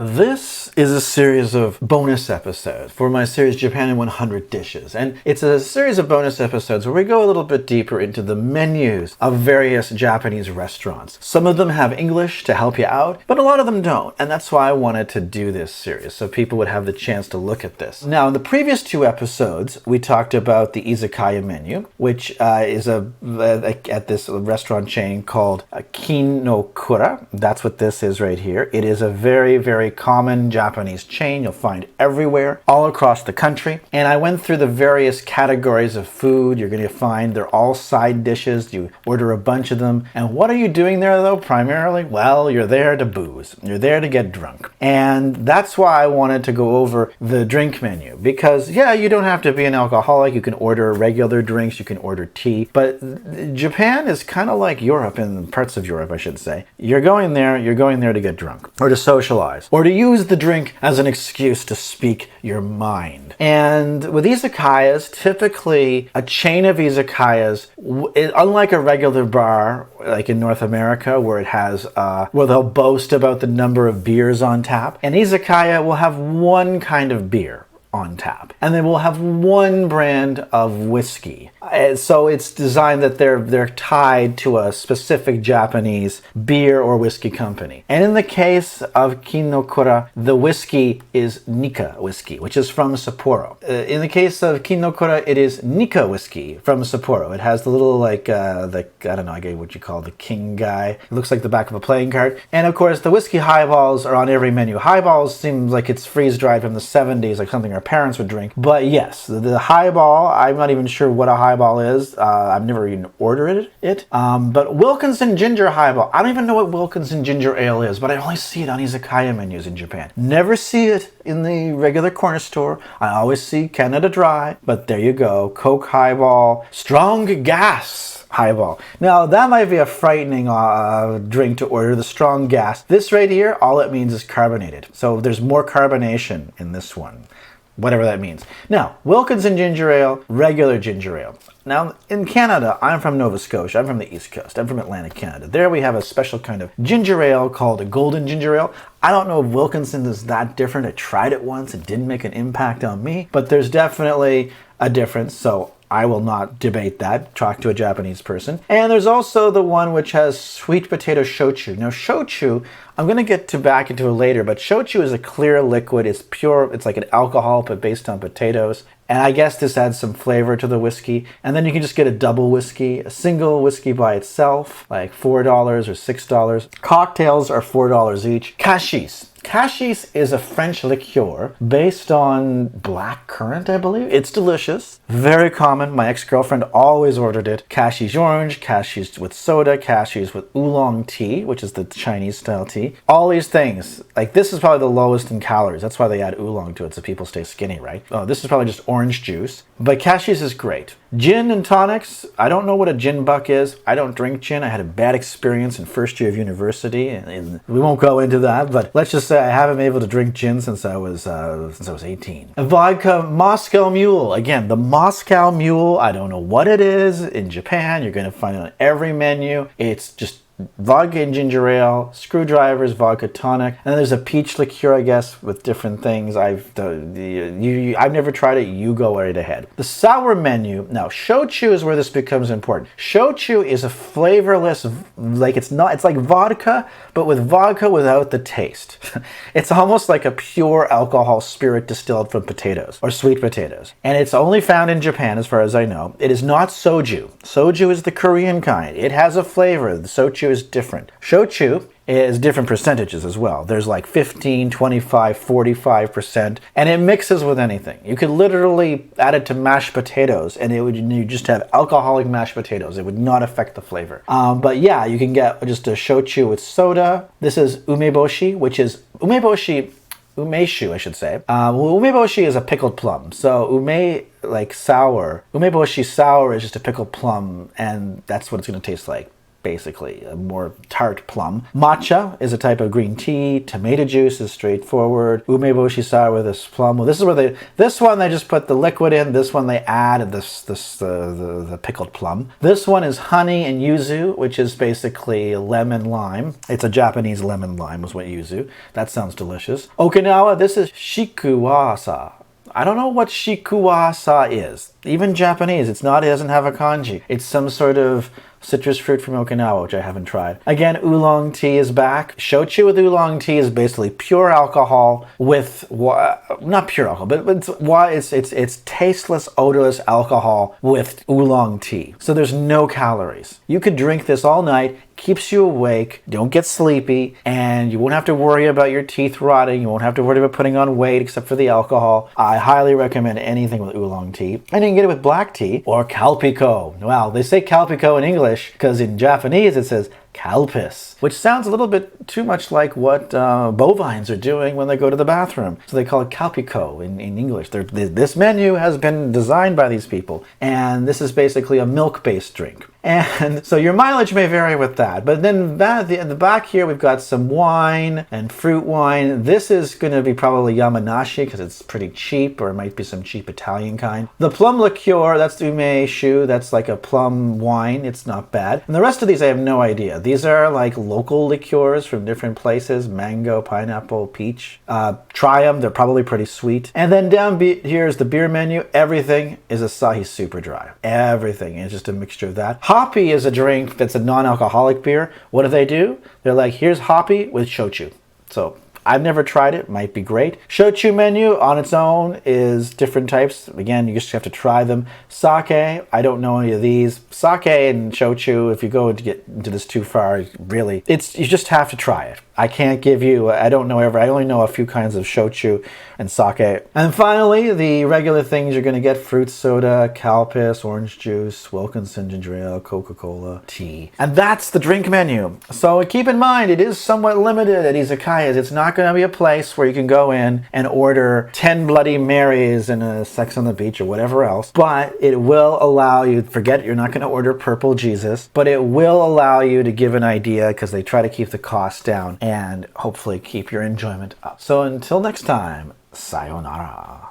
This is a series of bonus episodes for my series Japan in 100 Dishes. And it's a series of bonus episodes where we go a little bit deeper into the menus of various Japanese restaurants. Some of them have English to help you out, but a lot of them don't. And that's why I wanted to do this series, so people would have the chance to look at this. Now, in the previous two episodes, we talked about the izakaya menu, which is at this restaurant chain called No Kura. That's what this is right here. It is a very, very common Japanese chain you'll find everywhere, all across the country. And I went through the various categories of food you're going to find. They're all side dishes. You order a bunch of them. And what are you doing there, though, primarily? Well, you're there to booze. You're there to get drunk. And that's why I wanted to go over the drink menu. Because, yeah, you don't have to be an alcoholic. You can order regular drinks. You can order tea. But Japan is kind of like Europe, in parts of Europe, I should say. You're going there to get drunk, or to socialize, or to use the drink as an excuse to speak your mind. And with izakayas, typically a chain of izakayas, unlike a regular bar like in North America where it has where they'll boast about the number of beers on tap, an izakaya will have one kind of beer on tap, and then we'll have one brand of whiskey. So it's designed that they're tied to a specific Japanese beer or whiskey company. And in the case of No Kura, the whiskey is Nikka whiskey, which is from Sapporo. In the case of No Kura, it is Nikka whiskey from Sapporo. It has the little I don't know, I get what you call the king guy. It looks like the back of a playing card. And of course, the whiskey highballs are on every menu. Highballs seems like it's freeze-dried from the 70s, like something our parents would drink. But yes, the highball, I'm not even sure what a highball is. I've never even ordered it. But Wilkinson Ginger Highball, I don't even know what Wilkinson Ginger Ale is, but I only see it on izakaya menus in Japan. Never see it in the regular corner store. I always see Canada Dry, but there you go. Coke Highball, Strong Gas Highball. Now, that might be a frightening drink to order, the Strong Gas. This right here, all it means is carbonated. So there's more carbonation in this one, whatever that means. Now, Wilkinson Ginger Ale, regular ginger ale. Now, in Canada, I'm from Nova Scotia. I'm from the East Coast. I'm from Atlantic Canada. There we have a special kind of ginger ale called a golden ginger ale. I don't know if Wilkinson is that different. I tried it once. It didn't make an impact on me, but there's definitely a difference. So I will not debate that. Talk to a Japanese person. And there's also the one which has sweet potato shochu. Now, shochu, I'm going to get back into it later, but shochu is a clear liquid. It's pure. It's like an alcohol, but based on potatoes. And I guess this adds some flavor to the whiskey. And then you can just get a double whiskey, a single whiskey by itself, like $4 or $6. Cocktails are $4 each. Cassis. Cassis is a French liqueur based on black currant, I believe. It's delicious. Very common. My ex-girlfriend always ordered it. Cassis orange, cassis with soda, cassis with oolong tea, which is the Chinese style tea. All these things. Like, this is probably the lowest in calories. That's why they add oolong to it, so people stay skinny, right? Oh, this is probably just orange juice. But cassis is great. Gin and tonics. I don't know what a gin buck is. I don't drink gin. I had a bad experience in first year of university, and we won't go into that, but let's just say I haven't been able to drink gin since I was 18. Vodka Moscow Mule. Again, the Moscow Mule, I don't know what it is. In Japan, you're going to find it on every menu. It's just vodka and ginger ale, screwdrivers, vodka tonic, and then there's a peach liqueur, I guess, with different things. I've never tried it. You go right ahead. The sour menu. Now, shochu is where this becomes important. Shochu is a flavorless, it's like vodka, but with vodka without the taste. It's almost like a pure alcohol spirit distilled from potatoes or sweet potatoes, and it's only found in Japan, as far as I know. It is not soju. Soju is the Korean kind. It has a flavor. The soju is different. Shochu is different percentages as well. There's like 15, 25, 45%, and it mixes with anything. You could literally add it to mashed potatoes, and you just have alcoholic mashed potatoes. It would not affect the flavor. But yeah, you can get just a shochu with soda. This is umeboshi, which is umeshu, I should say. Umeboshi is a pickled plum. So sour. Umeboshi sour is just a pickled plum, and that's what it's going to taste like. basically, a more tart plum. Matcha is a type of green tea. Tomato juice is straightforward. Umeboshi sour with this plum. Well, this is where this one they just put the liquid in. This one they add the pickled plum. This one is honey and yuzu, which is basically lemon lime. It's a Japanese lemon lime was what yuzu. That sounds delicious. Okinawa, this is shikuwasa. I don't know what shikuwasa is. Even Japanese, it doesn't have a kanji. It's some sort of citrus fruit from Okinawa, which I haven't tried. Again, oolong tea is back. Shochu with oolong tea is basically pure alcohol with, not pure alcohol, but it's tasteless, odorless alcohol with oolong tea. So there's no calories. You could drink this all night, keeps you awake, don't get sleepy, and you won't have to worry about your teeth rotting. You won't have to worry about putting on weight except for the alcohol. I highly recommend anything with oolong tea. And you can get it with black tea or calpico. Well, they say calpico in English because in Japanese it says calpis, which sounds a little bit too much like what bovines are doing when they go to the bathroom. So they call it calpico in English. This menu has been designed by these people, and this is basically a milk-based drink. And so your mileage may vary with that. But then in the back here, we've got some wine and fruit wine. This is going to be probably Yamanashi because it's pretty cheap, or it might be some cheap Italian kind. The plum liqueur, that's Umeboshi. That's like a plum wine. It's not bad. And the rest of these, I have no idea. These are like local liqueurs from different places. Mango, pineapple, peach. Try them. They're probably pretty sweet. And then down here is the beer menu. Everything is Asahi Super Dry. Everything is just a mixture of that. Hoppy is a drink that's a non-alcoholic beer. What do? They're like, here's hoppy with shochu. So I've never tried it. Might be great. Shochu menu on its own is different types. Again, you just have to try them. Sake, I don't know any of these. Sake and shochu, if you go to get into this too far, really, you just have to try it. I can't give you, I only know a few kinds of shochu and sake. And finally, the regular things you're going to get: fruit soda, calpis, orange juice, Wilkinson ginger ale, Coca-Cola, tea. And that's the drink menu. So keep in mind, it is somewhat limited at izakayas. It's not going to be a place where you can go in and order 10 Bloody Marys and a Sex on the Beach or whatever else. But it will allow you, you're not going to order Purple Jesus, but it will allow you to give an idea because they try to keep the cost down and hopefully keep your enjoyment up. So until next time, sayonara.